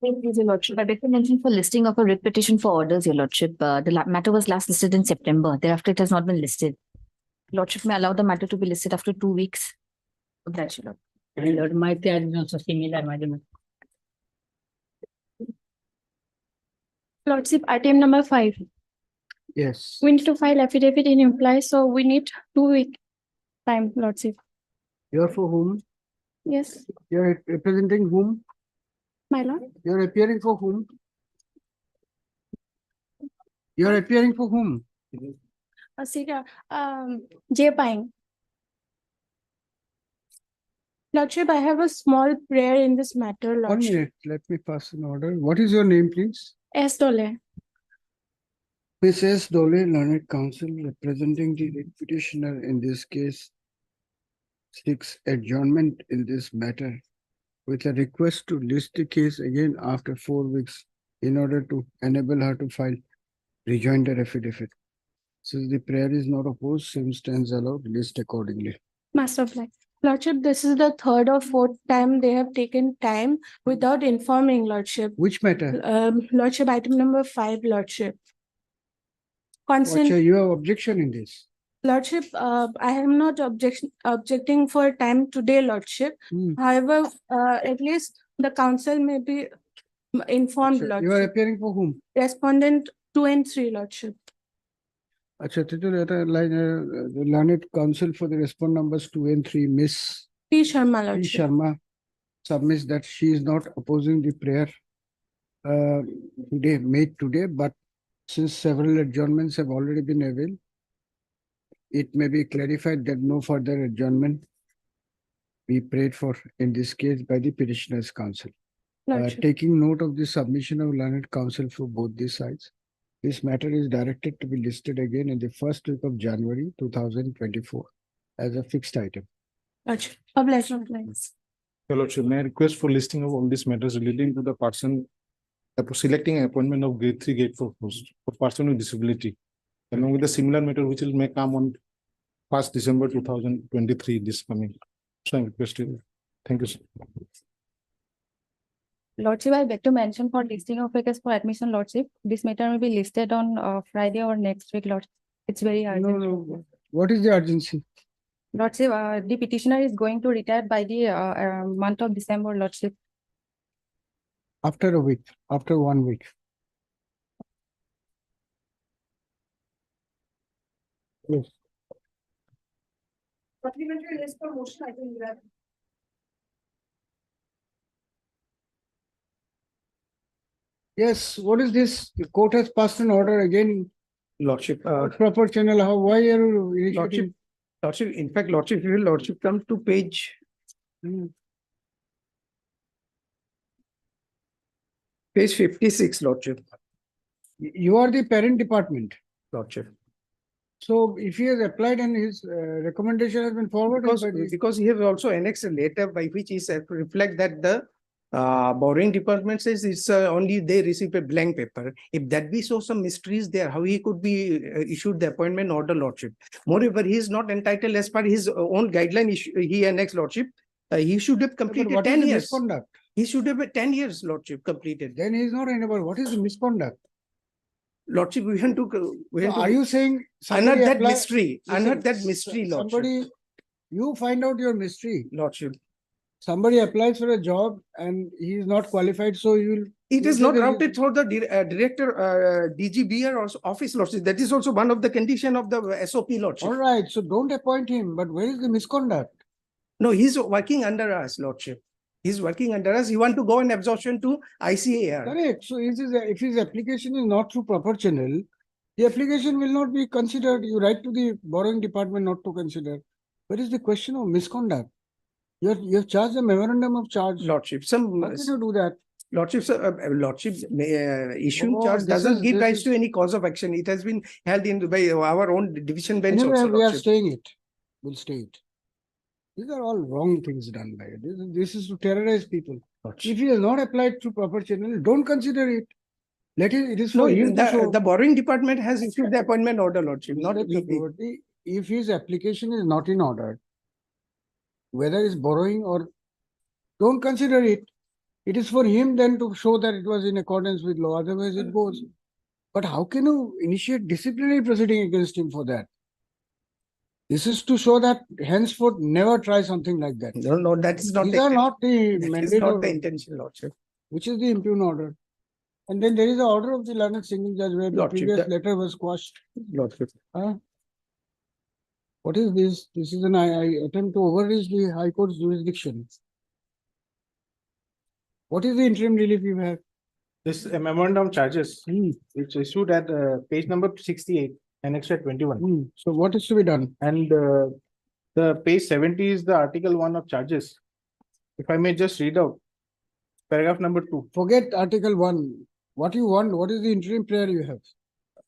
Please, Your Lordship, I beg to mention for listing of a writ petition for orders, Your Lordship. The matter was last listed in September. Thereafter, it has not been listed. Lordship may allow the matter to be listed after 2 weeks. That's Your Lord. Lord, mighty are also similar, Madam. Lordship, item number 5. Yes. We need to file affidavit in imply, so we need 2 week time, Lordship. You're for whom? Yes, You're representing whom? my lord. You're appearing for whom? You're appearing for whom? Sita, J. Pine. Lordship, I have a small prayer in this matter, 1 Lordship. minute, let me pass an order. What is your name, please? S. Dole. Mrs. Dole, Learned Counsel, representing the writ petitioner in this case, seeks adjournment in this matter with a request to list the case again after 4 weeks in order to enable her to file rejoinder affidavit. Since the prayer is not opposed, same stands allowed, list accordingly. Master of Life. Lordship, this is the third or fourth time they have taken time without informing, Lordship. Which matter? Lordship, item number 5, Lordship. Consent. Vacha, you have objection in this. Lordship, I am not objecting for time today, Lordship. However, at least the council may be informed, You are Lordship. appearing for whom? Respondent 2 and 3, Lordship. Acha, the Learned Counsel for the respond numbers 2 and 3, Miss P. Sharma, P. Lordship. Sharma submits that she is not opposing the prayer made today, but since several adjournments have already been availed, it may be clarified that no further adjournment be prayed for in this case by the petitioner's counsel. Lordship. Taking note of the submission of Learned Counsel for both these sides, this matter is directed to be listed again in the first week of January 2024 as a fixed item. Lordship. Obliged, obliged. Your Lordship, may I request for listing of all these matters relating to the person selecting an appointment of grade 3, grade 4 post for person with disability, along with a similar matter which may come on 1st December 2023, this coming. So I request you. Thank you, sir. Lordship, I beg to mention for listing of request for admission, Lordship. This matter will be listed on Friday or next week, Lordship. It's very urgent. No. What is the urgency? Lordship, the petitioner is going to retire by the month of December, Lordship. After a week, after 1 week. Yes. Supplementary list for motion, I think that. Yes, what is this? The court has passed an order again, Lordship, proper channel. Why are you initiating? Lordship, in fact, Lordship, if you will, Lordship, come to page page 56, Lordship. You are the parent department. Lordship. So if he has applied and his recommendation has been forwarded Because he has also annexed a letter by which he said reflect that the borrowing department says it's only they receive a blank paper. If that be so, some mysteries there, how he could be issued the appointment order, Lordship. Moreover, he is not entitled as per his own guideline he annexed, Lordship. He should have completed 10 years. Misconduct? He should have 10 years, Lordship, completed. Then he is not enabled. What is the misconduct? Lordship, we want to. Are you saying unearth that apply- mystery? Listen, Unearth that mystery, Lordship. You find out your mystery. Lordship. Somebody applies for a job and he is not qualified, so you will. It is not routed through the director DGBR office, Lordship. That is also one of the condition of the SOP, Lordship. All right, so don't appoint him. But where is the misconduct? No, he's working under us, Lordship. He's working under us. He want to go in absorption to ICAR. Correct. So if his application is not through proper channel, the application will not be considered. You write to the borrowing department not to consider. Where is the question of misconduct? You have charged a memorandum of charge. Lordship, How can you do that? Lordship, issuing charge doesn't give rise to any cause of action. It has been held in by our own division bench. Anyway, also, we are Lordship. staying it. We'll stay it. These are all wrong things done by it. This is to terrorize people. Lordship. If he has not applied through proper channel, don't consider it. Let it is No, for him to show. the borrowing department has issued the appointment order, Lordship. Not If his application is not in order, whether it's borrowing or don't consider it. It is for him then to show that it was in accordance with law, otherwise it goes. But how can you initiate disciplinary proceeding against him for that? This is to show that henceforth never try something like that. No, that is not. These are not the That is mandate not of, the intention, Lordship. which is the impugn order. And then there is the order of the learned single judge where the Lordship, previous that- letter was quashed. Lordship. What is this? This is an attempt to overreach the High Court's jurisdiction. What is the interim relief you have? This memorandum charges, Hmm, which issued at page number 68, annex 21. hmm. So what is to be done? And the page 70 is the article 1 of charges. If I may just read out paragraph number 2. Forget Article 1. What you want? What is the interim prayer you have?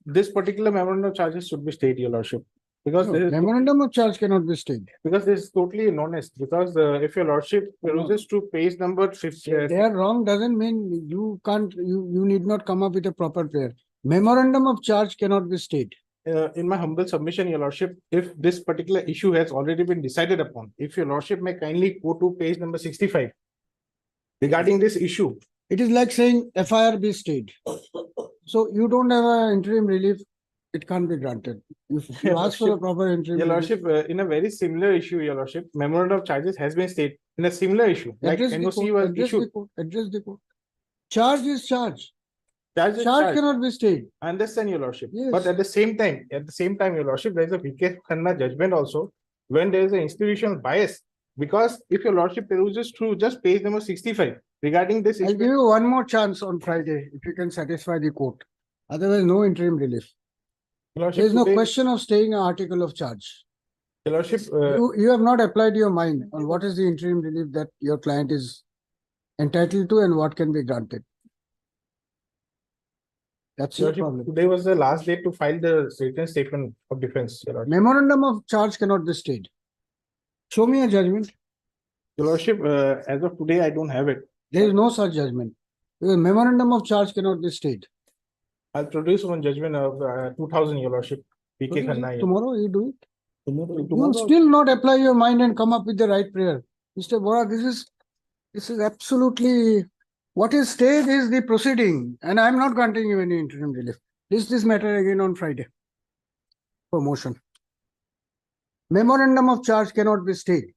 This particular memorandum of charges should be stayed, Your Lordship. Because No, there is, memorandum of charge cannot be stayed. because this is totally non-est, because if Your Lordship peruses to page number 50, They are wrong doesn't mean you can't, you need not come up with a proper prayer. Memorandum of charge cannot be stayed. in my humble submission, Your Lordship, if this particular issue has already been decided upon, if Your Lordship may kindly go to page number 65 regarding this issue. It is like saying FIR be stayed. So you don't have an interim relief, it can't be granted. If you ask for a proper interim Your relief. Lordship, in a very similar issue, Your Lordship, memorandum of charges has been stated in a similar issue, like Address the NOC court, was address issued. the court, address the court. Charge is charge. Charge is Charge charge. cannot be stayed. I understand, Your Lordship, Yes. but at the same time, Your Lordship, there is a VK Khanna judgment also, when there is an institutional bias. Because if Your Lordship peruses through just page number 65 regarding this I'll issue, give you one more chance on Friday if you can satisfy the court. Otherwise, no interim relief. Your Lordship, There is no today- question of staying an article of charge. Your Lordship, You have not applied your mind on what is the interim relief that your client is entitled to and what can be granted. That's Your your Lordship, problem. today was the last day to file the written statement of defense, Your Lordship. Memorandum of charge cannot be stayed. Show me a judgment. Your Lordship, as of today, I don't have it. There is no such judgment. Because memorandum of charge cannot be stayed. I'll produce one judgment of 2000, Your Lordship. VK Khanna. yeah. Tomorrow you do it. Tomorrow- You tomorrow- still not apply your mind and come up with the right prayer. Mr. Bora, this is absolutely, what is stayed is the proceeding and I'm not granting you any interim relief. This matter again on Friday. For motion. Memorandum of charge cannot be stayed.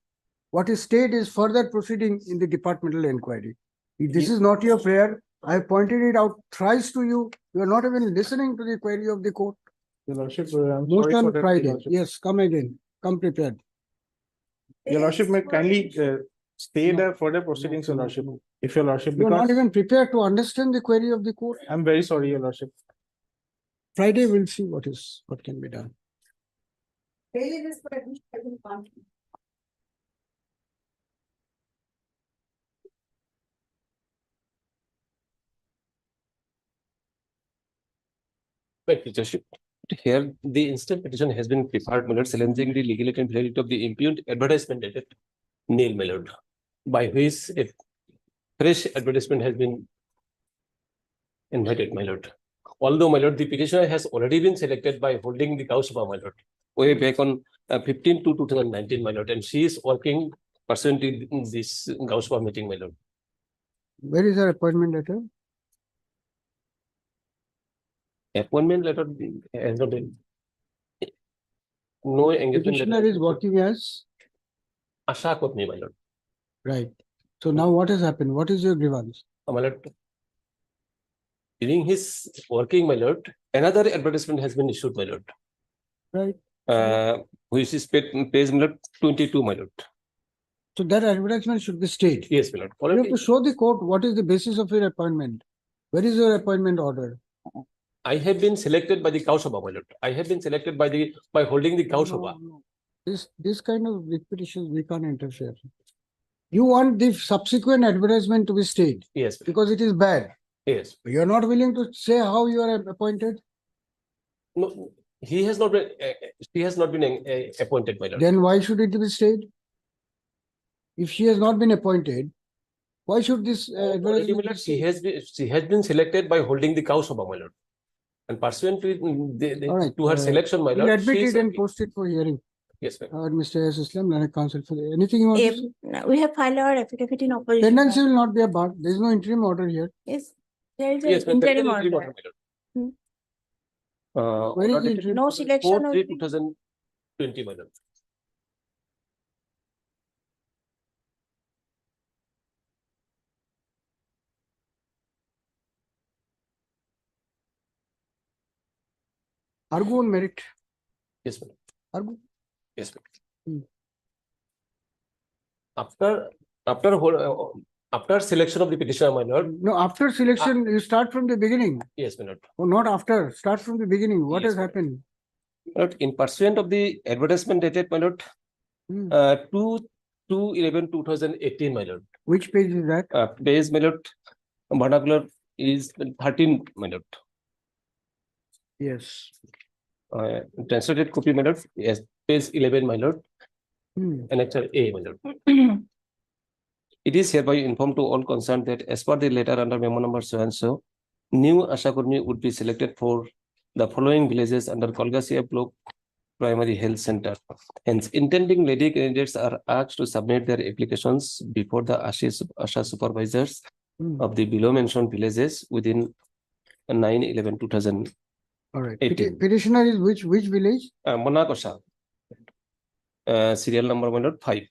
What is stayed is further proceeding in the departmental inquiry. If this is not your prayer, I have pointed it out thrice to you. You are not even listening to the query of the court. Your Lordship, I'm sorry Motion for on that, Your Friday. Lordship. Yes, come again. Come prepared. Your Lordship may kindly stay No. the further proceedings, Your No, Lordship, no. if Your Lordship, You are not because even prepared to understand the query of the court. I'm very sorry, Your Lordship. Friday we'll see what can be done. Right, Leadership. Here, the instant petition has been prepared, my lord, challenging the legality and validity of the impugned advertisement dated nil, my lord, by which a fresh advertisement has been invited, my lord. Although, my lord, the petitioner has already been selected by holding the Gauss Sabha, my lord, way back on 15 to 2019, my lord, and she is working pursuant to this Gauss Sabha meeting, my lord. Where is her appointment letter? Appointment letter has not been. No engagement. Petitioner letter. is working as, Asha Kotni, my lord. right. So now what has happened? What is your grievance? My lord. During his working, my lord, another advertisement has been issued, my lord. Right. Which is page, my lord, 22, my lord. So that advertisement should be stayed. Yes, my lord. You have Already, to show the court what is the basis of your appointment. Where is your appointment order? I have been selected by the Gauss Sabha, my lord. I have been selected by holding the Gauss Sabha. No. This kind of repetitions, we can't interfere. You want the subsequent advertisement to be stayed Yes, because it is bad. yes. You are not willing to say how you are appointed. No, he has not been, she has not been appointed, my lord. Then why should it be stayed? If she has not been appointed, why should this Already, my advertisement be lord, stayed? she has been selected by holding the Gauss Sabha, my lord. And pursuant to, All right, to her selection, my We'll lord. admit she is- it and post it for hearing. Yes, ma'am. Mr. S. Islam, Learned Counsel for anything you want to If say? we have filed our affidavit in opposition. Pendency will not be a bar. There is no interim order here. Yes, there is Yes, an ma'am. There is interim an interim order. order, my lord. Where is Order the dated interim? No selection of 4/3/2020, my lord. Argue on merit. Yes, ma'am. Argue. Yes, ma'am. Hmm. After selection of the petitioner, my lord. No, after selection, you start from the beginning. Yes, my lord. Oh, not after. Start from the beginning. What Yes, has ma'am. happened? My lord, in pursuant of the advertisement dated, my lord, Hmm. 2/11/2018, my lord. Which page is that? Page, my lord, vernacular is 13, my lord. Yes. Translated copy, my lord, yes, page 11, my lord, Hmm. annexure A, my lord. It is hereby informed to all concerned that as per the letter under memo number so and so, new Asha Kurmi would be selected for the following villages under Kolgasia Block Primary Health Center. Hence, intending lady candidates are asked to submit their applications before the Asha supervisors Hmm. of the below mentioned villages within 9/11/2000. All right. 18. Petitioner is which village? Monakosha. Serial number 105.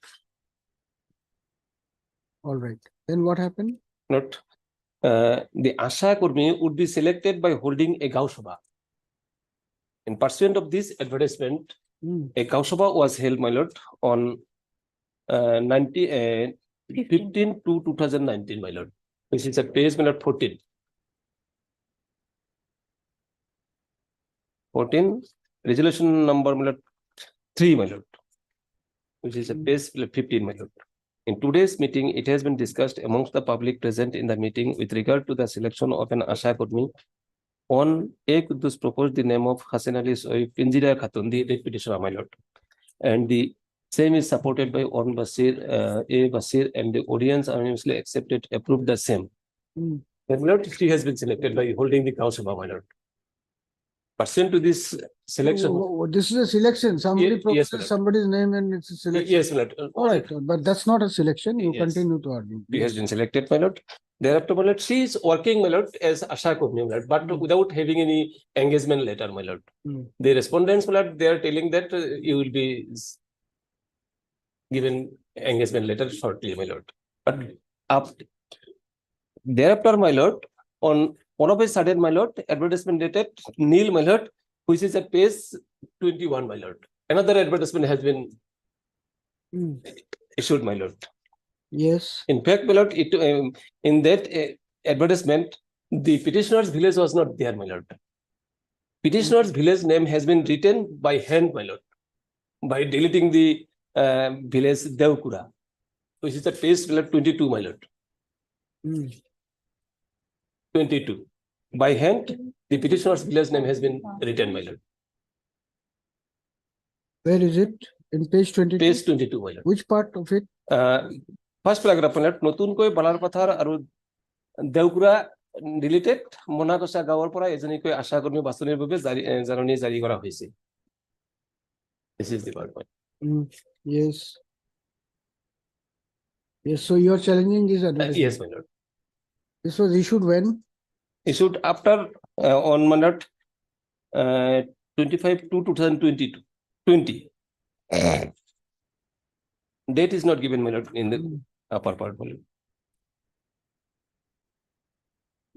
All right. Then what happened? Not the Asha Kurmi would be selected by holding a Gau Sabha. In pursuant of this advertisement, Hmm. a Gau Sabha was held, my lord, on 15/2/2019, my lord, which is at page, my lord, 14. 14, resolution number, my lord, 3, my lord, which is at page 15, my lord. In today's meeting, it has been discussed amongst the public present in the meeting with regard to the selection of an Asha Kurmi. On A. Kudus proposed the name of Hassan Ali's wife, Pinjira Khatun, the lead petitioner, my lord. And the same is supported by On Basir, A. Basir, and the audience unanimously accepted, approved the same. Hmm. My lord, she has been selected by holding the council, my lord. Pursuant to this selection. This is a selection. Somebody Yes, my proposes lord. somebody's name and it's a selection. Yes, my lord. All right, but that's not a selection. You Yes. continue to argue. She has been selected, my lord. Thereafter, my lord, she is working, my lord, as Asha Kurmi, my lord, but without having any engagement letter, my lord. Hmm. The respondents, my lord, they are telling that you will be given engagement letter shortly, my lord. But after, thereafter, my lord, on one of a sudden, my lord, advertisement dated Neil, my lord, which is at page 21, my lord. Another advertisement has been Hmm. issued, my lord. Yes. In fact, my lord, in that advertisement, the petitioner's village was not there, my lord. Petitioner's village name has been written by hand, my lord, by deleting the village Devkura, which is at page 22, my lord. Hmm. 22. By hand, the petitioner's village name has been written, my lord. Where is it? In page 22? Page 22, my lord. Which part of it? First paragraph, my lord, নতুনকৈ বালাৰপথাৰ আৰু Deukura related মোনাকচা গাঁৱৰ পৰা এজনীকৈ আশা কৰ্মী বাছনিৰ বাবে জাননী জাৰি কৰা হৈছে। This is the word point. Hmm. Yes. Yes, so you are challenging this advertisement. Yes, my lord. This was issued when? Issued after on my lord 25/2/2022. 20. Date is not given, my lord, in the upper part, my lord.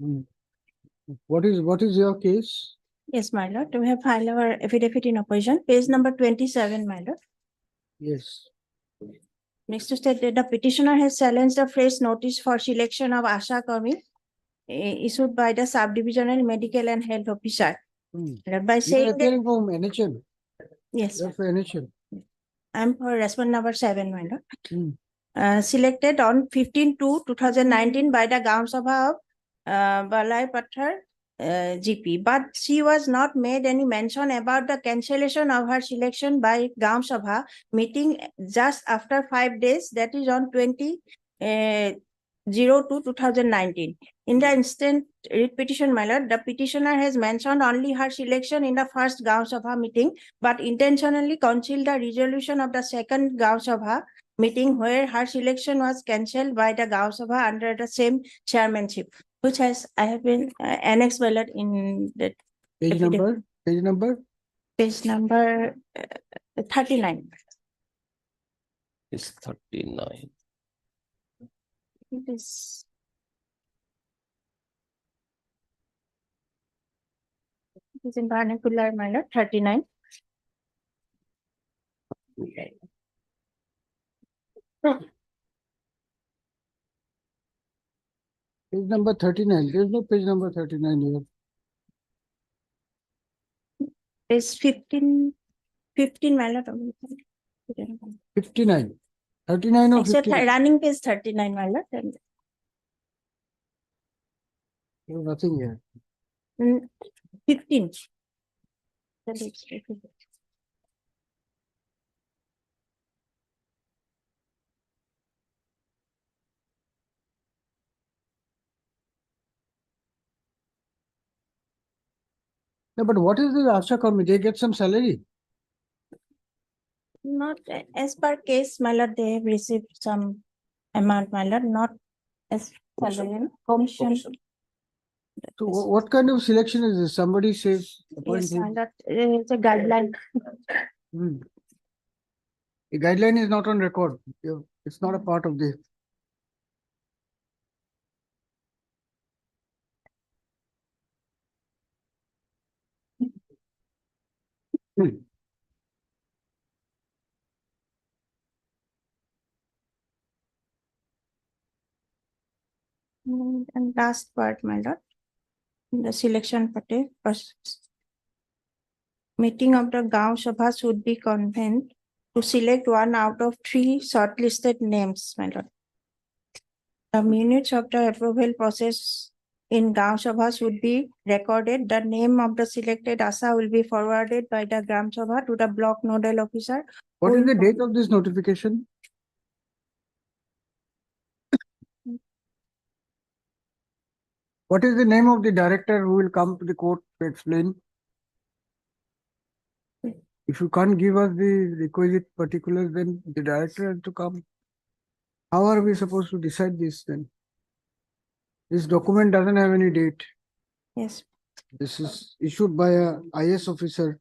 Hmm. What is your case? Yes, my lord, we have filed our affidavit in opposition, page number 27, my lord. Yes. Next to state that the petitioner has challenged the fresh notice for selection of Asha Kurmi issued by the subdivisional medical and health officer. Hmm. By You are saying that, appearing from NHM. yes, You are for NHM. I'm for response number 7, my lord. Hmm. Selected on 15/2/2019 by the Gaon Sabha of Balai Pathar GP, but she was not made any mention about the cancellation of her selection by Gaon Sabha meeting just after 5 days, that is on 20 02/2019. In the instant writ petition, my lord, the petitioner has mentioned only her selection in the first Gaon Sabha meeting, but intentionally concealed the resolution of the second Gaon Sabha meeting where her selection was cancelled by the Gaon Sabha under the same chairmanship, which I have been annexed, my lord, in the Page number, page number. page number 39. Is 39. It is. It is in vernacular, my lord, 39. Page number 39. There's no page number 39 here. Is 15, my lord. 59. 39 or Except 59? running page 39, my lord. And, There's nothing here. 15. That is 15. No, but what is the Asha Karmi? They get some salary. Not as per case, my lord, they have received some amount, my lord, not as salary, commission. So what kind of selection is this? Somebody says. Yes, appoint my him. lord, it's a guideline. Hmm. The guideline is not on record. It's not a part of the. Hmm. And last part, my lord, the selection party process. Meeting of the Gaon Sabha should be convened to select one out of 3 shortlisted names, my lord. The minutes of the approval process in Gaon Sabha should be recorded. The name of the selected ASA will be forwarded by the Gram Sabha to the block nodal officer. What is Who the will- date of this notification? What is the name of the director who will come to the court to explain? If you can't give us the requisite particulars, then the director has to come. How are we supposed to decide this then? This document doesn't have any date. Yes, This is issued by a IS officer.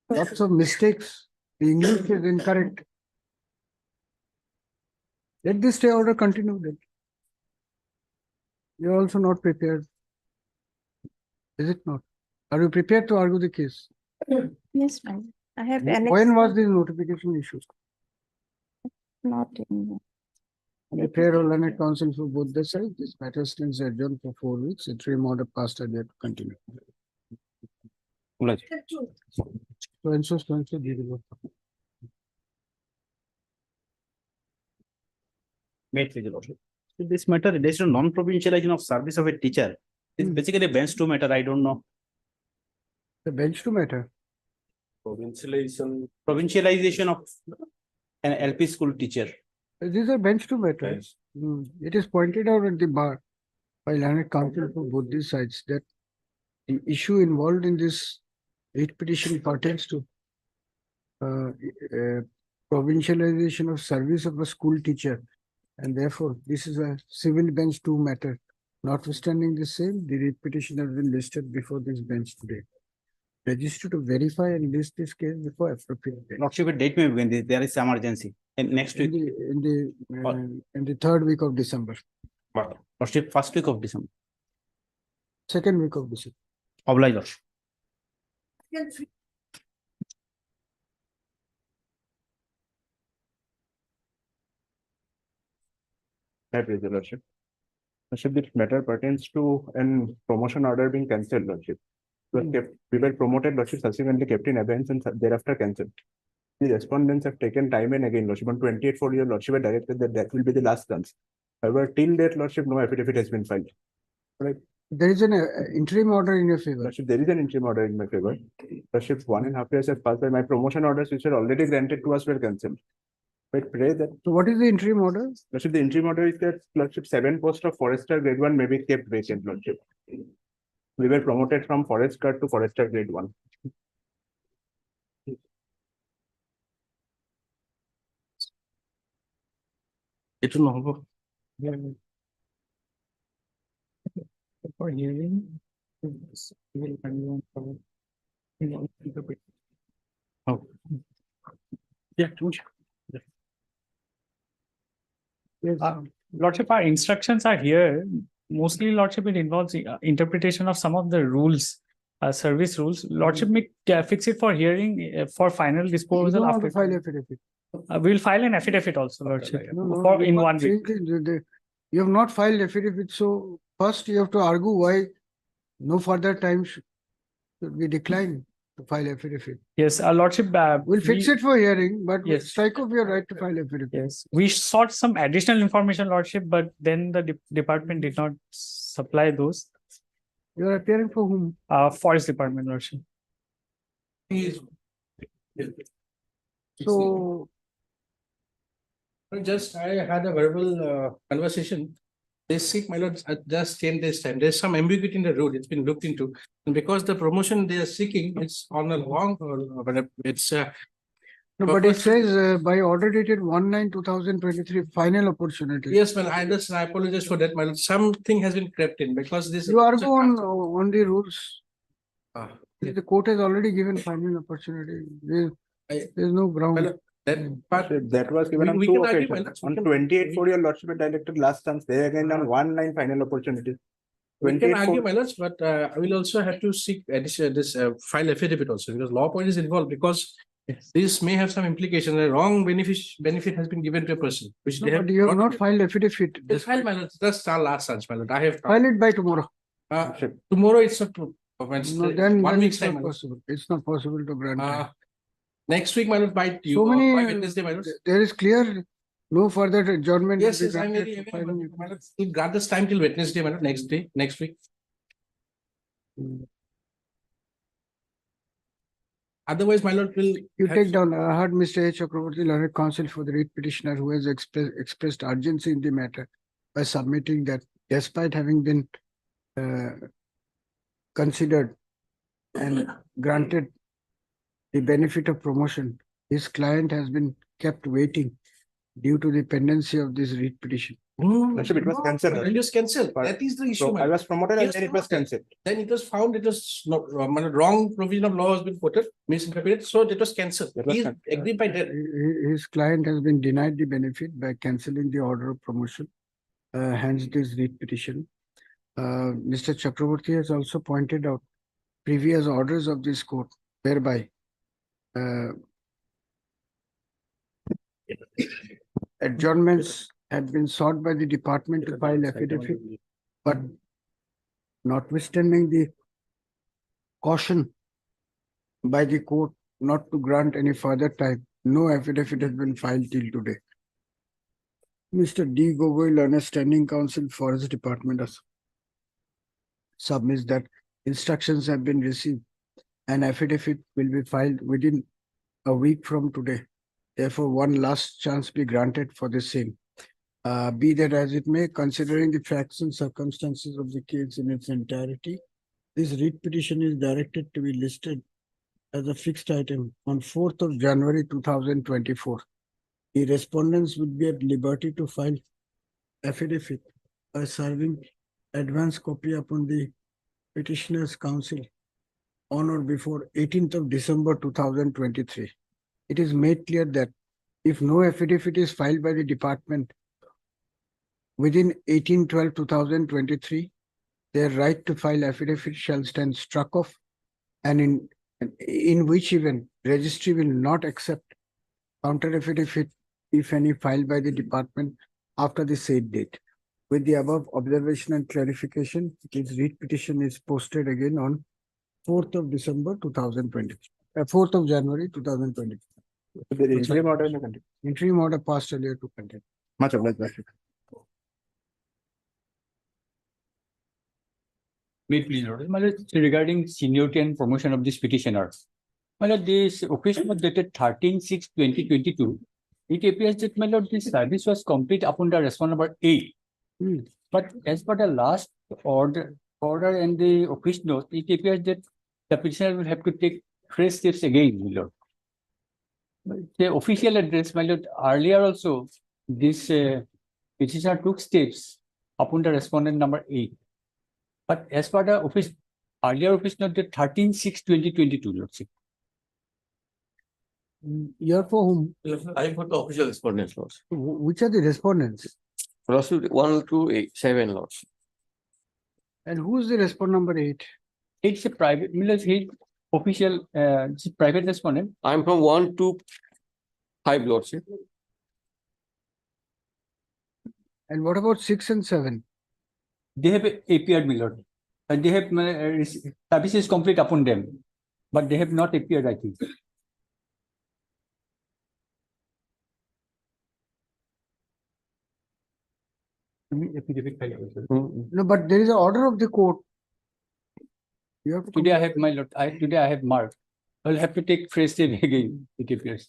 Lots of mistakes. The English is incorrect. Let this stay order continue then. You're also not prepared. Is it not? Are you prepared to argue the case? yes, ma'am. I have When annexed was this notification issued? not in. On the prayer of learned counsel for both the sides, this matter stands adjourned for 4 weeks. Interim order passed are there to continue. Mulaj. So and so, did you go? Made please, Your Lordship. This matter relates to non-provincialization of service of a teacher. It's Hmm. basically a bench two matter, I don't know. The bench to matter. Provincialization. Provincialization of an LP school teacher. These are bench to matter. It is pointed out at the bar by learned counsel for both these sides that the issue involved in this writ petition pertains to provincialization of service of a school teacher. And therefore, this is a civil bench two matter. Notwithstanding the same, the writ petition has been listed before this bench today. Register to verify and list this case before appropriate date. Lordship, a date may begin, there is some urgency. And next In week, in the 3rd week of December, Lordship, first week of December. 2nd week of December. Oblige, Lordship. My pleasure, Lordship. Lordship, this matter pertains to an promotion order being cancelled, Lordship. We were promoted, Lordship, subsequently kept in abeyance and thereafter cancelled. The respondents have taken time and again, Lordship, on 28 for your Lordship had directed that that will be the last chance. However, till date, Lordship, no affidavit has been filed. Right. There is an interim order in your favor. Lordship, there is an interim order in my favor. Lordship, 1.5 years have passed by. My promotion orders, which were already granted to us, were cancelled. But pray that, So what is the interim order? Lordship, the interim order is that, Lordship, 7 posts of forester grade 1 may be kept vacant, Lordship. We were promoted from forest guard to forester grade 1. It will not. For hearing. Civil and non- Oh. Yeah. Lordship, our instructions are here. Mostly, Lordship, it involves interpretation of some of the rules, service rules. Lordship may fix it for hearing for final You disposal don't want to after. file affidavit. We'll file an affidavit also, Lordship, No, no, for you in can't 1 week. change it. You have not filed affidavit, so first you have to argue why no further time should be declined to file affidavit. Yes, Lordship. We'll fix it for hearing, but we'll Yes. strike off your right to file affidavit. Yes, we sought some additional information, Lordship, but then the department did not supply those. You are appearing for whom? Forest Department, Lordship. So, Just, I had a verbal conversation. They seek, my lord, just change this time. There's some ambiguity in the road. It's been looked into. And because the promotion they are seeking, it's on a long, it's no, but it says by order dated 1/9/2023, final opportunity. yes, well, I understand. I apologize for that, my lord. Something has been crept in because this. You argue on the rules. Ah, The court has already given final opportunity. I- There's no ground. Well, that part, That was given on we 2 can argue, my occasions. lord. We On can- 28 for your Lordship had directed last chance, there again on 1/9 final opportunity. we can 28 argue, for, my lords, but I will also have to seek addition, this file affidavit also because law point is involved because this may have some implication. A wrong benefit has been given to a person, which No, they have. but you have not filed affidavit. It's file, my lord. That's our last chance, my lord. I have. File it by tomorrow. Tomorrow it's not. No, then 1 week's it's time, not my lord. possible. It's not possible to grant. Uh, Next week, my lord, by you. So or many, by Wednesday, my lord. there is clear, no further adjournment. will Yes, be yes, I'm granted very for aware, filing but, it. my lord, we'll grant this time till Wednesday, my lord, next day, next week. Otherwise, my lord will. You have- take down, I heard Mr. H. Chakraborty, learned counsel for the writ petitioner who has expressed urgency in the matter by submitting that despite having been considered and granted the benefit of promotion, his client has been kept waiting due to the pendency of this writ petition. Lordship, it was cancelled. Then it was cancelled. But- That is the issue, So my I lord. was promoted and Yes, then it was promoted. cancelled. Then it was found it was not, my lord, wrong provision of law has been quoted, misinterpreted, so it was cancelled. That was He cancelled. agreed by that. His client has been denied the benefit by cancelling the order of promotion, hence this writ petition. Mr. Chakraborty has also pointed out previous orders of this court whereby adjournments had been sought by the department to file affidavit, but notwithstanding the caution by the court not to grant any further time, no affidavit has been filed till today. Mr. D. Gogoi, learned standing counsel, Forest Department, submits that instructions have been received and affidavit will be filed within a week from today. Therefore, one last chance be granted for the same. Be that as it may, considering the facts and circumstances of the case in its entirety, this writ petition is directed to be listed as a fixed item on 4th of January 2024. The respondents would be at liberty to file affidavit by serving advance copy upon the petitioner's counsel on or before 18th of December 2023. It is made clear that if no affidavit is filed by the department within 18/12/2023, their right to file affidavit shall stand struck off, and in which event registry will not accept counter affidavit, if any, filed by the department after the said date. With the above observation and clarification, this writ petition is posted again on 4th of December 2023, 4th of January 2023. The interim order may continue. Interim order passed earlier to content. Much obliged, Lordship. May it please, Lord. My lord, regarding seniority and promotion of this petitioner. My lord, this occasion was dated 13/6/2022. it appears that, my lord, this service was complete upon the respond number 8. Hmm. But as per the last order and the office note, it appears that the petitioner will have to take fresh steps again, my lord. But the official address, my lord, earlier also, this petitioner took steps upon the respondent number 8. But as per the office, earlier office note, the 13/6/2022, lordship. You're for whom? I put the official respondents, Lords. Which are the respondents? Lawsuit 1287, Lords. And who's the respondent number 8? It's a private, he official, it's a private respondent. I'm from 125, Lordship. And what about 6 and 7? They have appeared, my lord. And they have services complete upon them, but they have not appeared, I think. No, but there is an order of the court. You have to Today I have, my lord, today I have marked. I'll have to take fresh step again, it appears.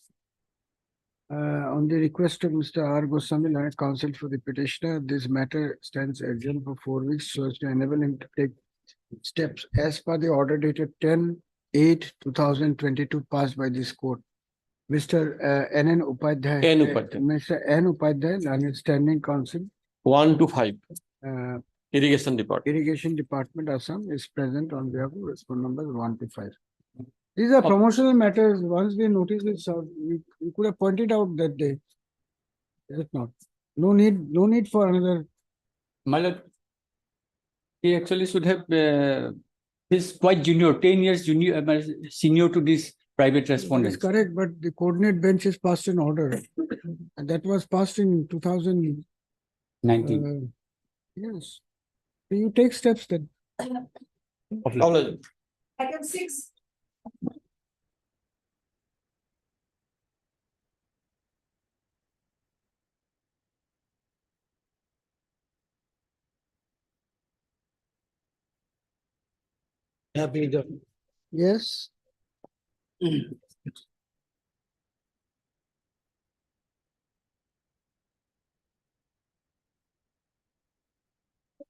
On the request of Mr. R. Goswami, Learned Counsel for the petitioner, this matter stands adjourned for 4 weeks so as to enable him to take steps as per the order dated 10/8/2022 passed by this court. Mr. N. Upadhyay. N. Upadhyay. Mr. N. Upadhyay, Learned Standing Counsel, 125, uh, Irrigation Department. Irrigation Department, Assam, is present on behalf of respondent numbers 1 to 5. These are promotional matters. Once we notice this out, we could have pointed out that day. Is it not? No need for another. My lord, he actually should have, he's quite junior, 10 years junior, senior to this private That is respondent. correct, but the coordinate bench has passed an order. And that was passed in 2000. 19. Yes. So you take steps then. Acknowledged. Item 6. Yes.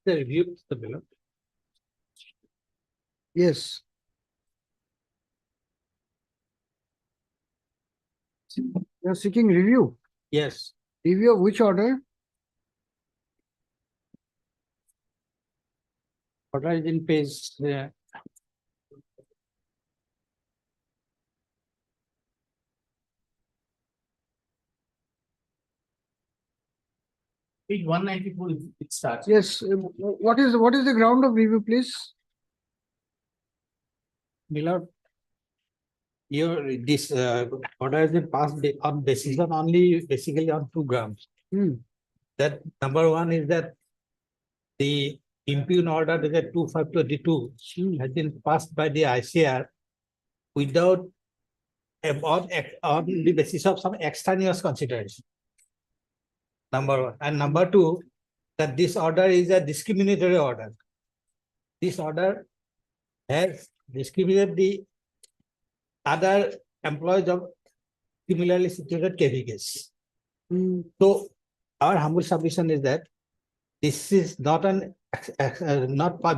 The review, the bill. Yes. You're seeking review. Yes. Review of which order? Order is in page, page 194, it starts. Yes. What is the ground of review, please? Beloved, this order has been passed on basis on only basically on 2 grounds. That number 1 is that the impugn order dated 2/5/22 has been passed by the ICR without on the basis of some extraneous consideration. Number 1. And number 2, that this order is a discriminatory order. This order has discriminated the other employees of similarly situated KVKs. So our humble submission is that this is not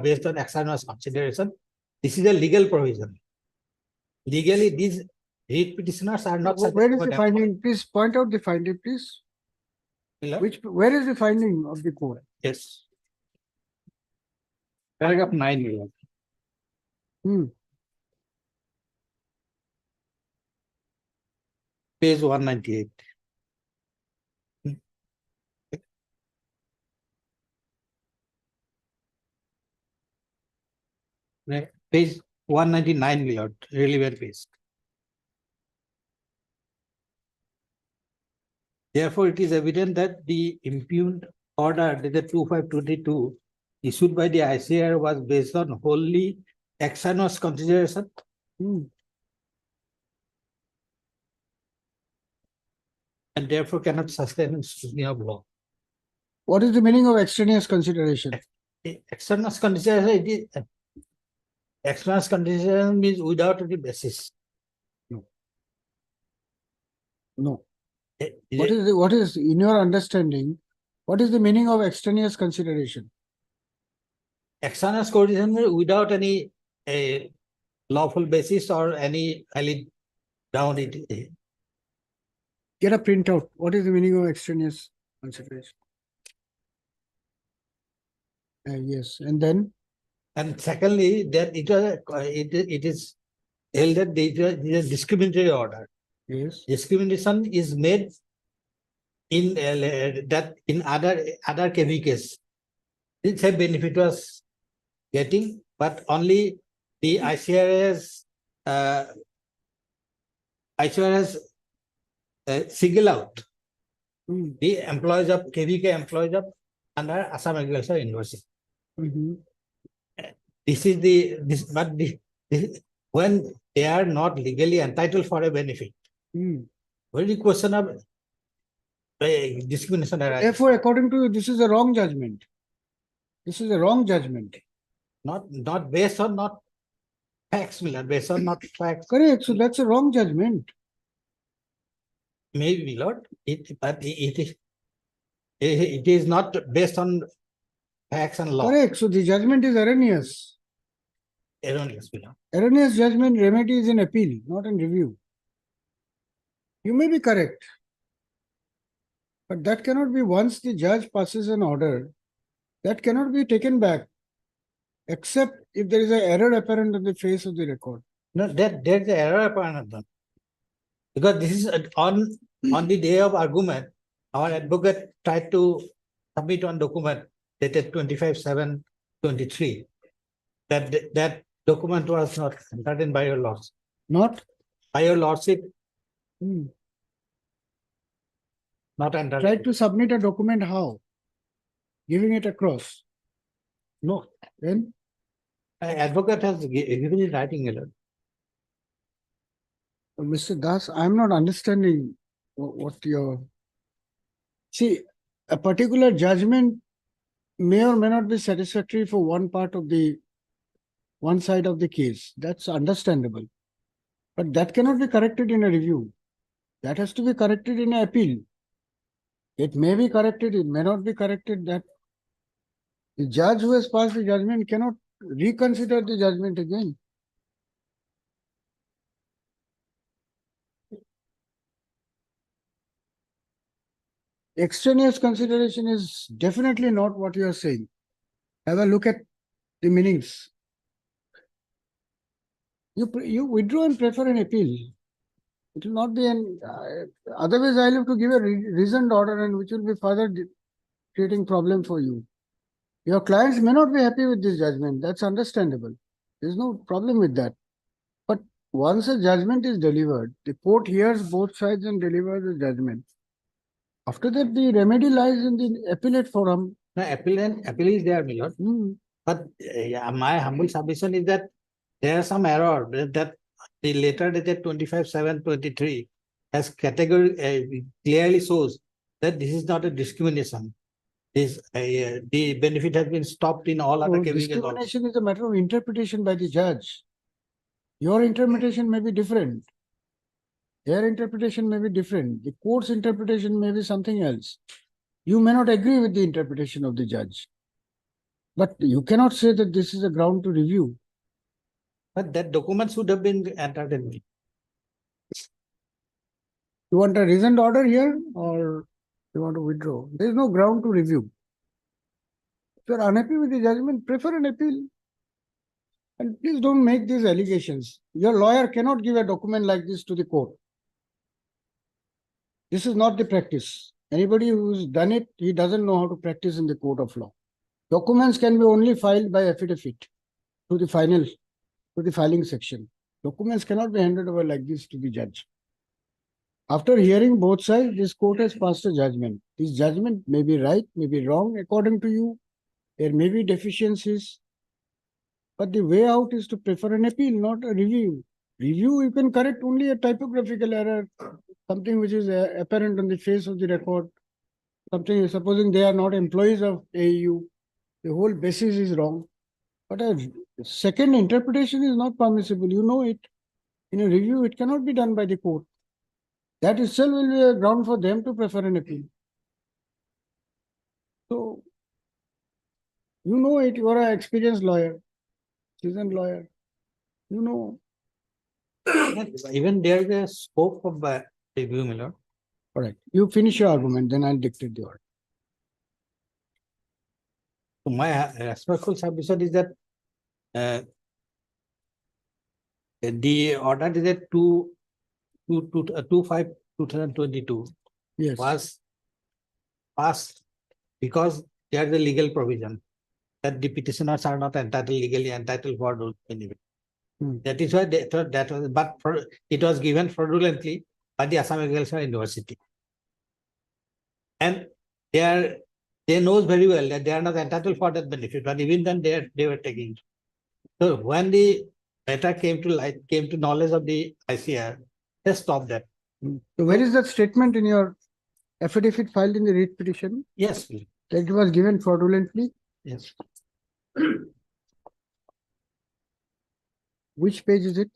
based on extraneous consideration. This is a legal provision. Legally, these writ petitioners are not. Where is the finding? Please point out the finding, please. Beloved? Where is the finding of the court? Yes. Paragraph 9. Beloved. Page 198. Page 199, Lord, really well page. Therefore, it is evident that the impugned order dated 2/5/22 issued by the ICR was based on wholly extraneous consideration. And therefore cannot sustain scrutiny of law. What is the meaning of extraneous consideration? Extraneous consideration, extraneous consideration means without any basis. No. What is, in your understanding, what is the meaning of extraneous consideration? extraneous consideration without any lawful basis or any valid ground it. Get a printout. What is the meaning of extraneous consideration? Yes, and then And secondly, that it is held that it is a discriminatory order. yes, Discrimination is made in that in other KVKs. This same benefit was getting, but only the ICRS single out Hmm. the employees of KVK employees of under Assam Agricultural University. Mhm. This is this, when they are not legally entitled for a benefit. Hmm. Very question of discrimination arises. Therefore, according to you, this is a wrong judgment. This is a wrong judgment. Not based on not facts, Miller, based on not facts. Correct. So that's a wrong judgment. Maybe, Lord, but it is not based on facts and law. Correct. So the judgment is erroneous. Erroneous, Miller. Erroneous judgment remedy is in appeal, not in review. You may be correct. But that cannot be, once the judge passes an order, that cannot be taken back, except if there is an error apparent on the face of the record. No, there's the error upon them. Because this is on the day of argument, our advocate tried to submit one document dated 25/7/23. That document was not entered in by your lordship. Not? By your lordship, Hmm. not entered. Tried to submit a document how? Giving it across. No, Then advocate has given it writing alone. Mr. Das, I'm not understanding what your. See, a particular judgment may or may not be satisfactory for one side of the case. That's understandable. But that cannot be corrected in a review. That has to be corrected in an appeal. It may be corrected, it may not be corrected. That the judge who has passed the judgment cannot reconsider the judgment again. Extraneous consideration is definitely not what you are saying. Have a look at the meanings. You withdraw and prefer an appeal. It will not be an. Otherwise, I'll have to give a reasoned order, and which will be further creating problem for you. Your clients may not be happy with this judgment. That's understandable. There's no problem with that. But once a judgment is delivered, the court hears both sides and delivers the judgment. After that, the remedy lies in the appellate forum. No, appeal is there, my lord. Hmm. But my humble submission is that there is some error that the letter dated 25/7/23 has clearly shows that this is not a discrimination. This the benefit has been stopped in all other So KVKs also. discrimination is a matter of interpretation by the judge. Your interpretation may be different. Their interpretation may be different. The court's interpretation may be something else. You may not agree with the interpretation of the judge. But you cannot say that this is a ground to review. But that document should have been entered in. You want a reasoned order here, or you want to withdraw? There is no ground to review. If you are unhappy with the judgment, prefer an appeal. And please don't make these allegations. Your lawyer cannot give a document like this to the court. This is not the practice. Anybody who's done it, he doesn't know how to practice in the court of law. Documents can be only filed by affidavit to the filing section. Documents cannot be handed over like this to the judge. After hearing both sides, this court has passed a judgment. This judgment may be right, may be wrong according to you. There may be deficiencies. But the way out is to prefer an appeal, not a review. Review, you can correct only a typographical error, something which is apparent on the face of the record. Something, supposing they are not employees of AEU, the whole basis is wrong. But a second interpretation is not permissible. You know it. In a review, it cannot be done by the court. that itself will be a ground for them to prefer an appeal. So, you know it, you are an experienced lawyer, seasoned lawyer. You know, Even there is a scope of review, my lord. correct. You finish your argument, then I'll dictate the order. So my respectful submission is that the order is at 2/5/2022 Yes. was passed because there is a legal provision that the petitioners are not legally entitled for those benefits. That is why that was, but it was given fraudulently by the Assam Agricultural University. And they knows very well that they are not entitled for that benefit, but even then they were taking. So when the matter came to knowledge of the ICR, they stopped that. So where is that statement in your affidavit filed in the writ petition Yes, that it was given fraudulently? yes. Which page is it?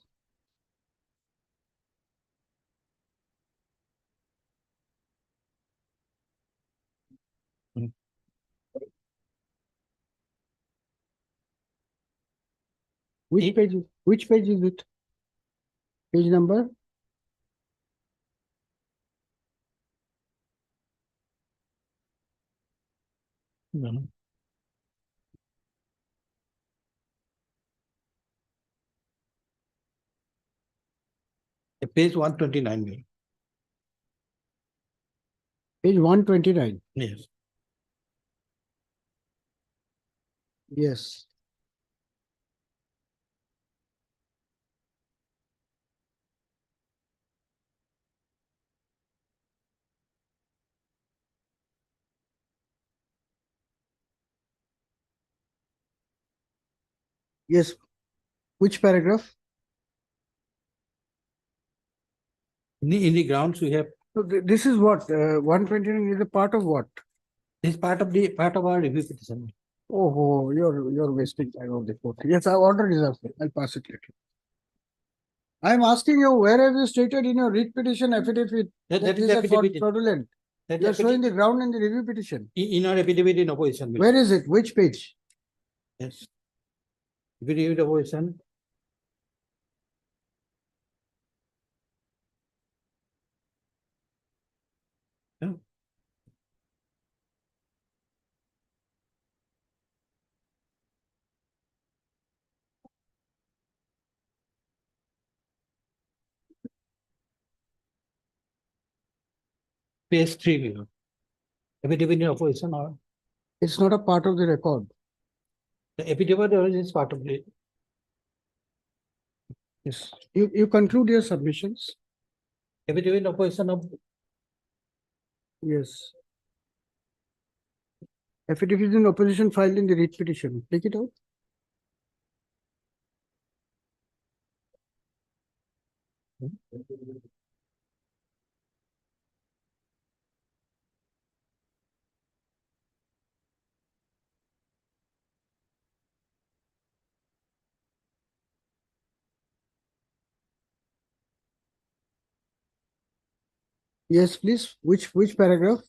Which page is it? Page number? No. Page 129. Page 129. Yes. Yes. Yes. Which paragraph? In the grounds we have, So this is what? 129 is a part of what? this part of our review petition. Oh, you're wasting time on the court. Yes, I ordered is up. I'll pass it later. I'm asking you, where have you stated in your writ petition affidavit that is is a affidavit. fraudulent? That You are showing affidavit- the ground in the review petition. in our affidavit in opposition. Where is it? Which page? Yes. Affidavit opposition. Yeah. Page 3 below. Affidavit in opposition or It's not a part of the record. the affidavit is part of it. Yes. You conclude your submissions. Affidavit in opposition of Yes. Affidavit in opposition filed in the writ petition. Take it out. Yes, please. Which paragraph?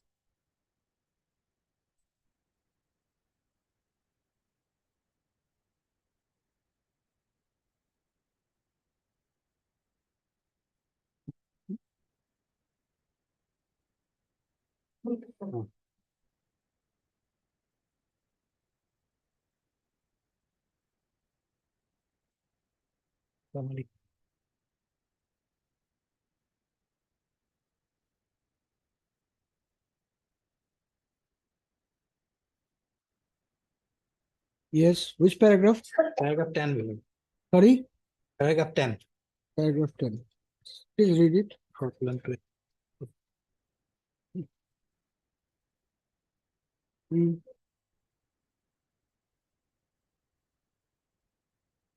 family. Yes. Which paragraph? Paragraph 10 below. Sorry? Paragraph 10. Paragraph 10. Please read it. Fraudulent way. Hmm.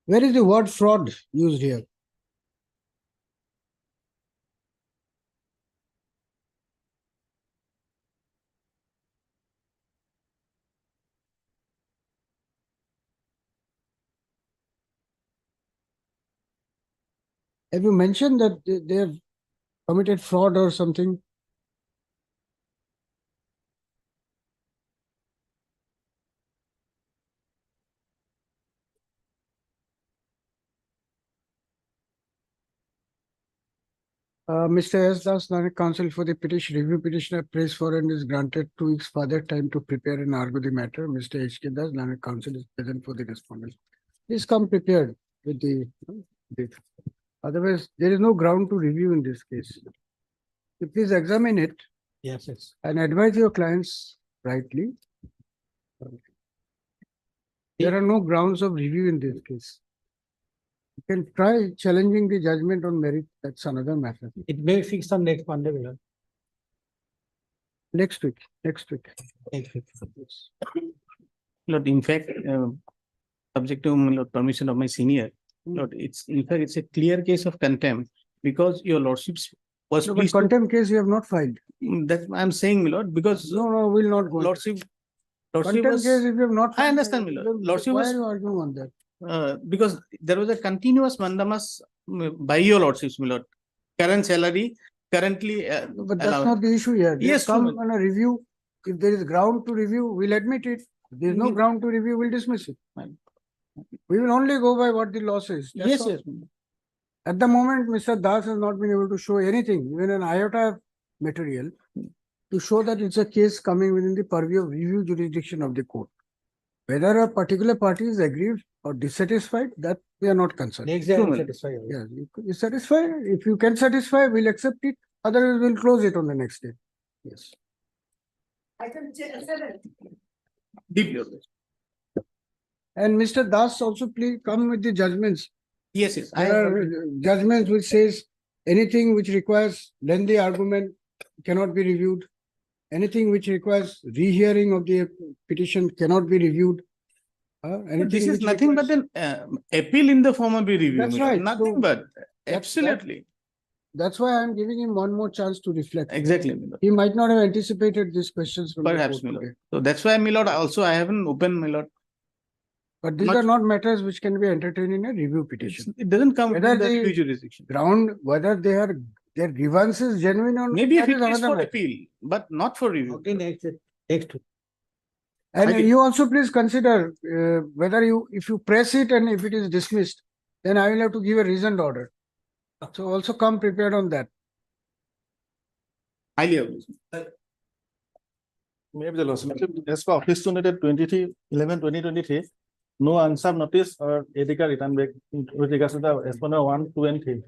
Where is the word fraud used here? Have you mentioned that they have committed fraud or something? Mr. S. Das, Nanak Counsel for the petition, review petitioner prays for and is granted 2 weeks further time to prepare and argue the matter. Mr. H.K. Das, Nanak Counsel is present for the respondent. Please come prepared with the date. Otherwise, there is no ground to review in this case. You please examine it Yes, yes. and advise your clients rightly. There are no grounds of review in this case. You can try challenging the judgment on merit. That's another matter. It may be fixed on next Monday, my lord. Next week, next week. Next week. Lord, in fact, subject to my lord, permission of my senior, Lord, it's a clear case of contempt because your lordships was No, but pleased to- contempt case you have not filed. That's I'm saying, my lord, because No, we'll not go. lordship Contempt was, case if you have not. I filed, understand, my lord. then Lordship why was- are you arguing on that? because there was a continuous mandamus by your lordships, my lord. Current salary, currently. No, but that's allowed. not the issue here. Yes, Yes, come true. on a review. If there is ground to review, we'll admit it. If there is no Mm. ground to review, we'll dismiss it. Fine. We will only go by what the law says. That's Yes, all. yes. At the moment, Mr. Das has not been able to show anything, even an iota of material, to show that it's a case coming within the purview of review jurisdiction of the court. Whether a particular party is aggrieved or dissatisfied, that we are not concerned. Next day, I True, will my satisfy. Yeah, you satisfy. If you can satisfy, we'll accept it. Otherwise, we'll close it on the next day. Yes. Deep your lordship. And Mr. Das also please come with the judgments. Yes, yes. I There have are judgments which says anything which requires lengthy argument cannot be reviewed. Anything which requires rehearing of the petition cannot be reviewed. But Anything this is which nothing but requires- an appeal in the form of a review. That's my lord. right. Nothing So but, that- absolutely, That's why I'm giving him one more chance to reflect. exactly, my lord. He might not have anticipated these questions from the Perhaps, court my lord. today. So that's why, my lord, also I haven't opened, my lord. But these Not- are not matters which can be entertained in a review petition. It doesn't come Whether within the the- review jurisdiction. Ground, whether their grievances genuine or not, Maybe if that it is another for matter. appeal, but not for review. Okay, next week. And I get- you also please consider whether if you press it and if it is dismissed, then I will have to give a reasoned order. So also come prepared on that. Highly obliged. Maybe the lawsuit, as per office to dated 23/11/2023, no answer notice or EDICA return back with regards to the Espona 1, 2, and 3.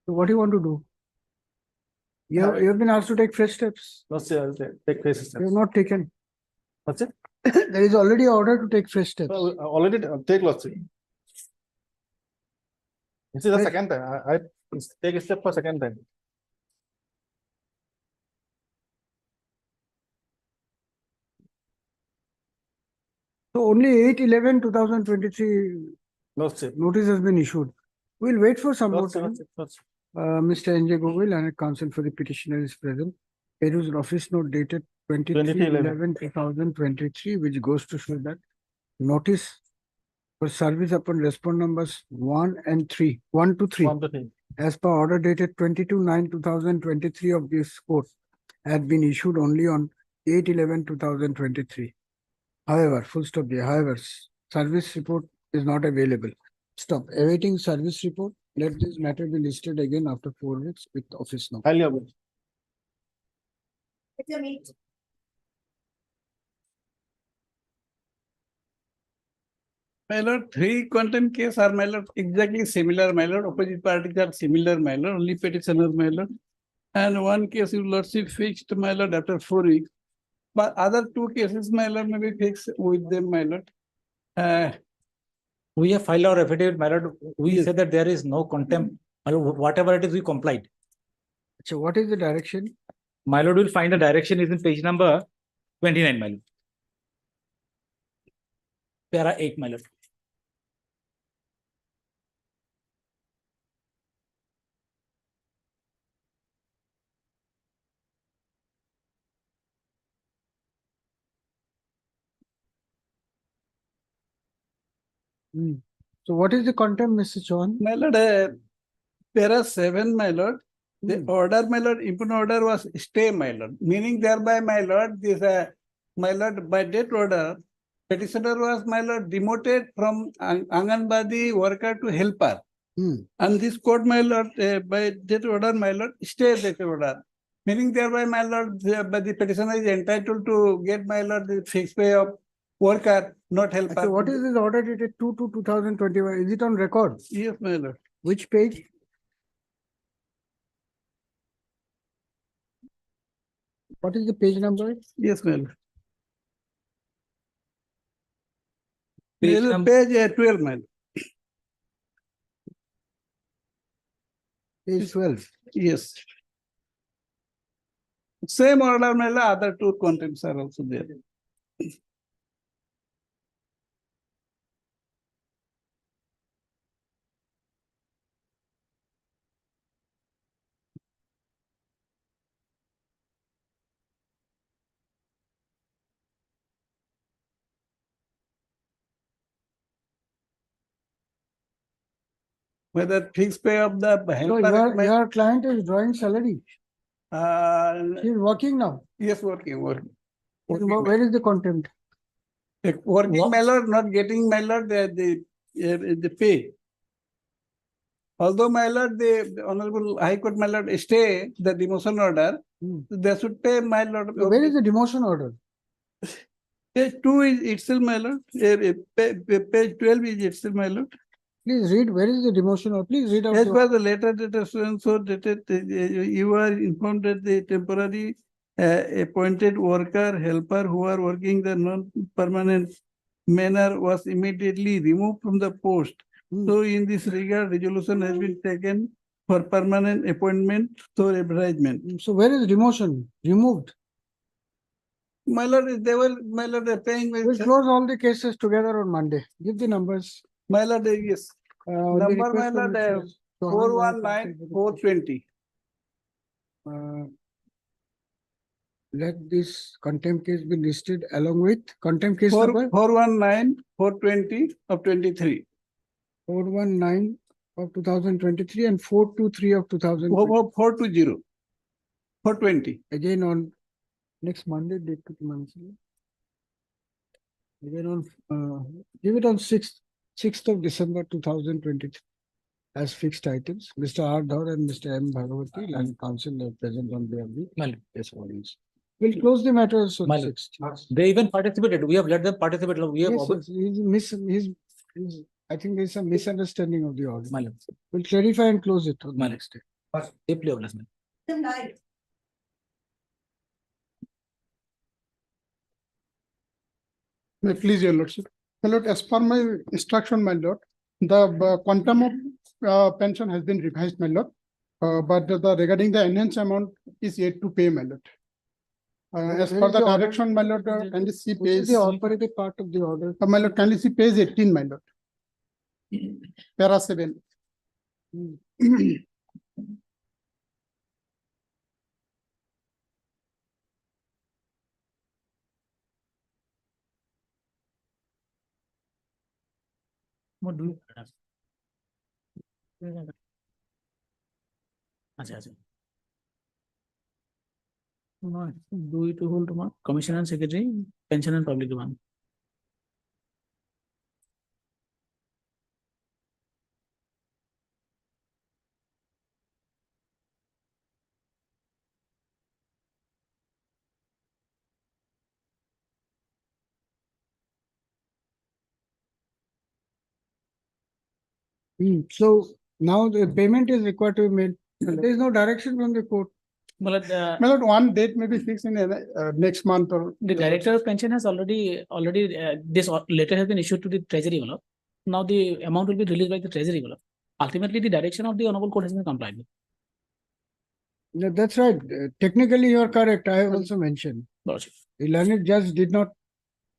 So what do you want to do? You have been asked to take fresh steps. Let's say, take place You have steps. not taken. That's it. There is already order to take fresh steps. So, already take lots. This is the Right. second time. I take a step for second time. So only 8/11/2023 Lots it. notice has been issued. We'll wait for some more Lots time. it. Mr. N.J. Govil and counsel for the petitioner is present. There is an office note dated 23/11/2023, which goes to show that notice for service upon respond numbers 1 and 3, 1 to 3, 1 to 3. as per order dated 22/9/2023 of this court, had been issued only on 8/11/2023. However, full stop there. However, service report is not available. Stop. Awaiting service report. Let this matter be listed again after 4 weeks with office note. Highly obliged. My lord, three content case are, my lord, exactly similar, my lord. Opposite parties are similar, my lord, only petitioner, my lord. And one case your lordship fixed, my lord, after 4 weeks. But other two cases, my lord, may be fixed with them, my lord. We have filed our affidavit, my lord. We Yes. said that there is no contempt. My lord, whatever it is, we complied. So what is the direction? My lord will find the direction is in page number 29, my lord. Para 8, my lord. So what is the contempt, Mr. Chauhan? My lord, para 7, my lord, the order, my lord, impugned order was stay, my lord, meaning thereby, my lord, this, my lord, by that order, petitioner was, my lord, demoted from Anganwadi worker to helper. And this court, my lord, by that order, my lord, stay that order. Meaning thereby, my lord, but the petitioner is entitled to get, my lord, the fixed pay of worker, not helper. Okay, what is this order dated 2/2/2021? Is it on record? Yes, my lord. Which page? What is the page number? Yes, my lord. Page Page, number- page 12, my lord. Page 12. Yes. Same order, my lord, other two contempts are also there. Whether fixed pay of the So helper. your client is drawing salary. Uh, She is working now. yes, working. Where is the contempt? Working, my lord, not getting, my lord, the pay. Although, my lord, the Honorable High Court, my lord, stay the demotion order, they should pay, my lord. So where is the demotion order? Page 2 is itself, my lord. Page 12 is itself, my lord. Please read. Where is the demotion order? Please read out. As the- per the letter that is so dated, you are informed that the temporary appointed worker, helper who are working the non-permanent manner was immediately removed from the post. So in this regard, resolution has been taken for permanent appointment through advertisement. So where is demotion? Removed. My lord, my lord, they're paying. We'll close all the cases together on Monday. Give the numbers. My lord, yes. On the Number, request my of lord, Mr. Chauhan, 419-420. Let this contempt case be listed along with contempt case number 419-420 of 23. 419 of 2023 and 423 of 2020. 420. 420. Again on next Monday, date to Monday. Again on, give it on 6th of December 2023 as fixed items. Mr. R. Dhaur and Mr. M. Bhagavati, land council are present on behalf of the yes, audience. We'll close the matter on My lord. 6th. They even participated. We have let them participate. We have. Yes, I think there's some misunderstanding of the order. My lord. We'll clarify and close it on the My next day. Deeply obliged, my lord. May it please your lordship. My lord, as per my instruction, my lord, the quantum of pension has been revised, my lord. But regarding the enhanced amount is yet to pay, my lord. As Where per is the the order? direction, my lord, kindly see Which is page, the operative part of the order? my lord, kindly see page 18, my lord. Para 7. What do you? আচ্ছা আচ্ছা do it to hold tomorrow. Commissioner and Secretary, Pension and Public Demand. So now the payment is required to be made. There is no direction from the court. But My lord, one date may be fixed in next month or. the Director of Pension has already this letter has been issued to the Treasury. Well, now the amount will be released by the Treasury. Well, ultimately the direction of the Honorable Court has been complied with. Yeah, that's right. Technically, you are correct. I have also mentioned. Lordship. The learned judge did not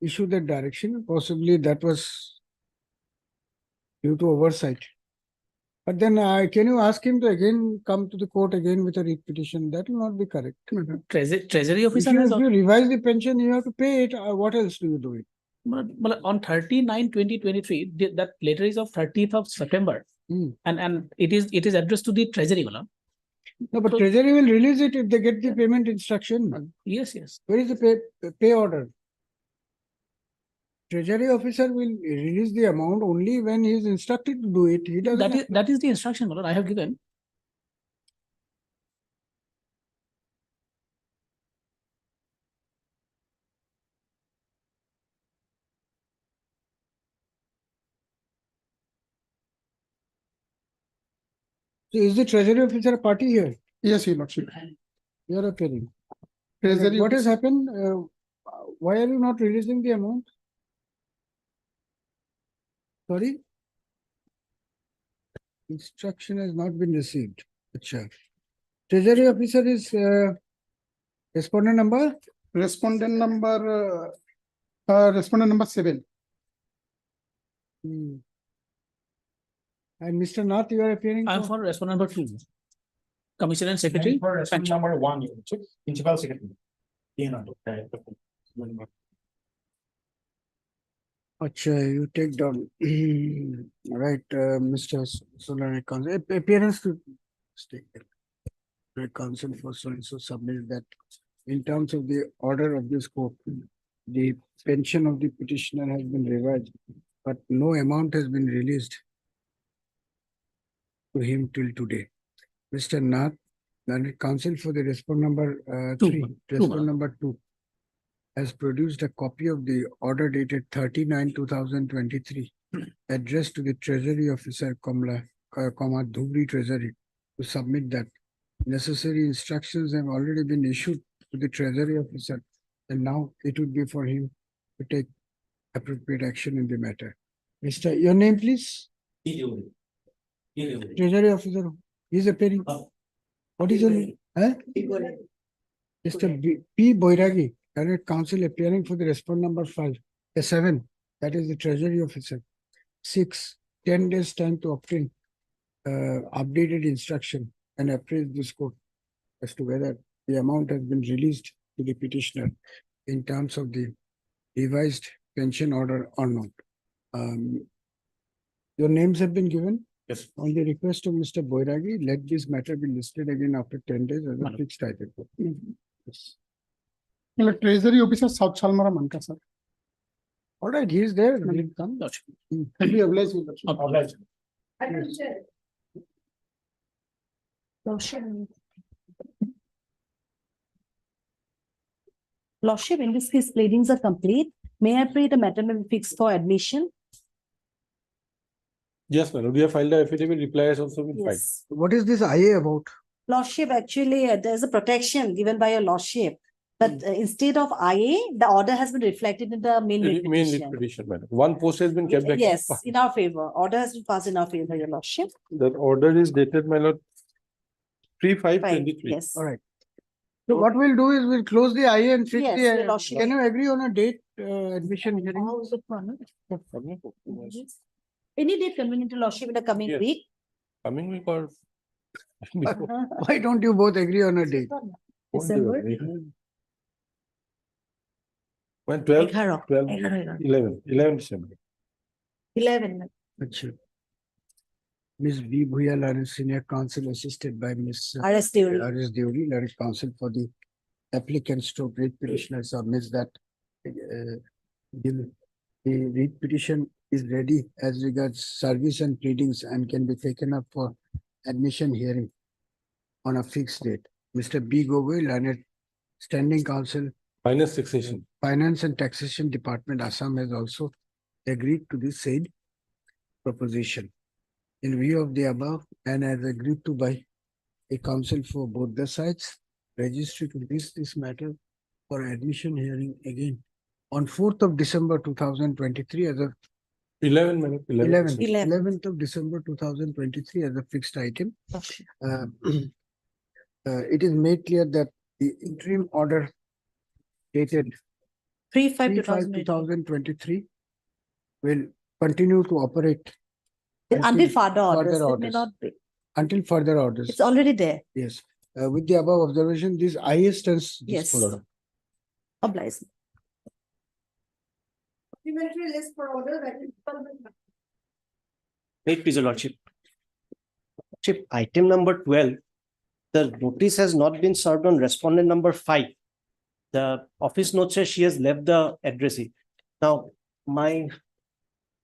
issue that direction. Possibly that was due to oversight. But then can you ask him to again come to the court again with a writ petition? That will not be correct. Treasury If officer you, has if you revise the pension, you have to pay it. What else do you do it? But on 30/9/2023, that letter is of 30th of September. And it is addressed to the treasury, Malad. No, but So- treasury will release it if they get the payment instruction. Yes, yes. Where is the pay order? Treasury officer will release the amount only when he is instructed to do it. He doesn't. That is the instruction, Malad, I have given. So is the treasury officer a party here? Yes, your lordship. You are appearing. Treasury What has officer- happened? Why are you not releasing the amount? Sorry? Instruction has not been received. Acha. Treasury officer is respondent number? Respondent number 7. Hmm. And Mr. Nath, you are appearing I am for respondent number 2. Commissioner and Secretary. Pension. Number 1, your lordship, principal secretary. Acha, you take down. Right, Mr. Solar Council, appearance to state. Council for so and so submit that in terms of the order of this court, the pension of the petitioner has been revised, but no amount has been released to him till today. Mr. Nath, the counsel for the respondent number 3, respondent number 2, has produced a copy of the order dated 30/9/2023 addressed to the Treasury Officer, Dhubri Treasury, to submit that necessary instructions have already been issued to the Treasury Officer, and now it would be for him to take appropriate action in the matter. Mr. Your name, please? Treasury Officer, he is appearing. What is your name? Huh? Mr. P. Boiragi, Current Counsel appearing for the respondent number 5, 7, that is the Treasury Officer. 6, 10 days time to obtain updated instruction and appraise this court as to whether the amount has been released to the petitioner in terms of the revised pension order or not. Your names have been given. Yes. On the request of Mr. Boiragi, let this matter be listed again after 10 days as a Madam. fixed item. Yes. Your Treasury officer South Salmara Manka, sir. All right, he is there. Will it come, Lordship? Can we oblige you, lordship? Obliged. Lordship, in this case, pleadings are complete. May I pray the matter may be fixed for admission? Yes, madam. We have filed the affidavit, reply has also been filed. Yes. What is this IA about? Lordship, actually, there's a protection given by your lordship. But instead of IA, the order has been reflected in the main writ Main lead petition. petition, madam. One post has been kept back. Yes, in our favor. Order has been passed in our favor, your lordship. The order is dated, my lord, 3/5/23. Fine, yes. All right. So what we'll do is we'll close the IA and fix Yes, the. your lordship. Can you agree on a date, admission hearing? How is it, Pranav? Any date convenient to lordship in the coming Yes. week? Coming week or? before? Why don't you both agree on a date? December. When 12, 11, 12, 11 December. 11. Achha. Ms. B. Bhuyal, Senior Counsel, assisted by Ms. RS Deori. R.S. Deori, Direct Counsel for the applicant stroke rate petitioner submits that the rate petition is ready as regards service and pleadings and can be taken up for admission hearing on a fixed date. Mr. B. Gogoi, Learned Standing Counsel, Finance taxation. Finance and Taxation Department, Assam, has also agreed to the said proposition. In view of the above and as agreed to by a counsel for both the sides, registry to this matter for admission hearing again on 4th of December 2023 as a 11, madam. 11th, 11th. 11th of December 2023 as a fixed item. Lordship. It is made clear that the interim order dated 3/5/2023. 2023 will continue to operate Until further orders, further it may orders. not be. until further orders. It's already there. Yes. With the above observation, this IA stands Yes. disposed. Obliged. Supplementary list for order that is. Wait, please, Your Lordship. Lordship, item number 12, the notice has not been served on respondent number 5. The office note says she has left the addressee. Now, my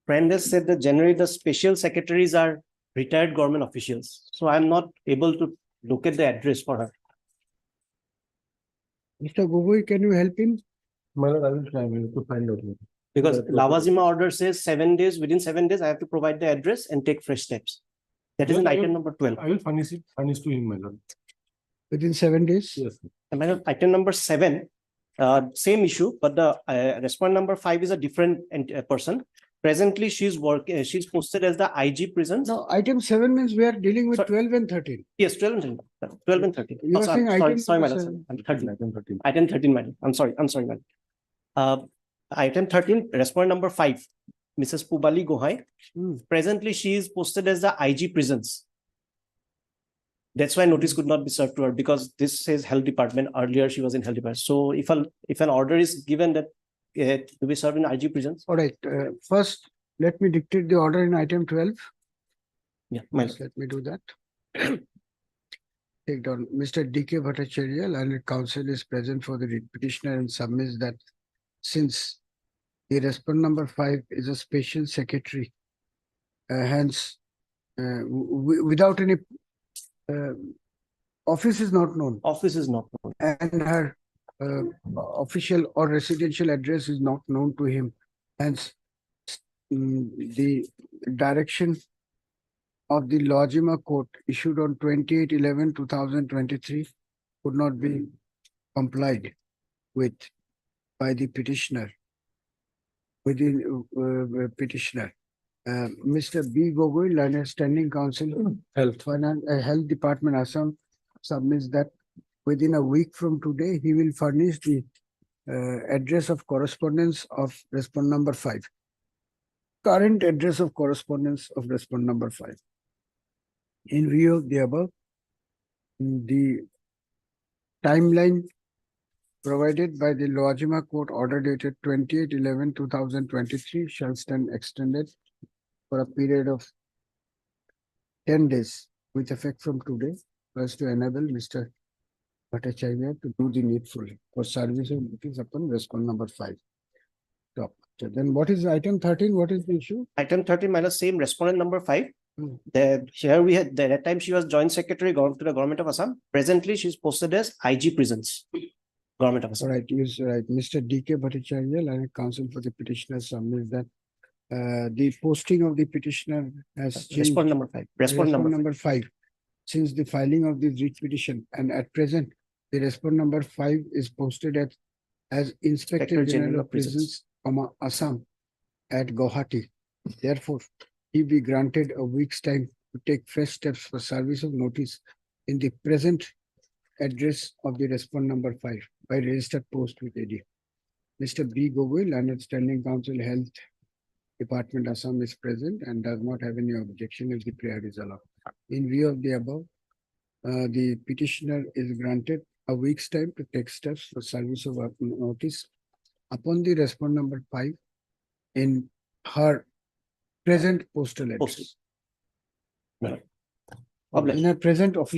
friend has said that generally the special secretaries are retired government officials. So I'm not able to locate the address for her. Mr. Gogoi, can you help him? My lord, I will try to find out. Because But- Lavazima order says 7 days, within 7 days, I have to provide the address and take fresh steps. That is Yes, in I will- item number 12. I will furnish to him, my lord. Within 7 days? Yes. And my lord, item number 7, same issue, but the respondent number 5 is a different person. Presently, she's posted as the IG prisons. No, item 7 means we are dealing with Sorry. 12 and 13. Yes, 12 and 13. 12 and 13. You Oh, are sorry, saying sorry, item sorry, number madam. 7. 13. Item 13. Item 13, madam. I'm sorry, madam. Item 13, respondent number 5, Mrs. Pubali Gohai. Presently, she is posted as the IG prisons. That's why notice could not be served to her because this says health department. Earlier, she was in health department. So if an order is given that to be served in IG prisons, All right, first, let me dictate the order in item 12. yeah, my Yes, let me do that. Take down, Mr. D.K. Bhattacharya, learned counsel is present for the writ petitioner and submits that since the respondent number 5 is a special secretary, hence, without any office is not known office is not known. and her official or residential address is not known to him. Hence, the direction of the Lojima Court issued on 28/11/2023 could not be complied with by the petitioner. Within petitioner, Mr. B. Gogoi, learned standing counsel, Health Department, Assam, submits that within a week from today, he will furnish the address of correspondence of respondent number 5. Current address of correspondence of respondent number 5. In view of the above, the timeline provided by the Lojima Court order dated 28/11/2023 shall stand extended for a period of 10 days with effect from today, as to enable Mr. Bhattacharya to do the needful for service of notice upon respondent number 5. Top. So then what is item 13? What is the issue? Item 13 minus same respondent number 5. Hmm. Here we had that time she was joint secretary to the government of Assam. Presently, she's posted as IG prisons. Government of All Assam. right, yes, right. Mr. D.K. Bhattacharya, learned counsel for the petitioner, submits that the posting of the petitioner has changed. Respondent number 5. Respondent number 5. Number 5. Since the filing of the writ petition, and at present, the respondent number 5 is posted as Inspector General of Prisons, Assam at Guwahati. Therefore, he be granted a week's time to take fresh steps for service of notice in the present address of the respondent number 5 by registered post with AD. Mr. B. Gogoi, learned standing counsel, Health Department, Assam, is present and does not have any objection if the prayer is allowed. In view of the above, the petitioner is granted a week's time to take steps for service of notice upon the respondent number 5 in her present postal address. Right. In her present official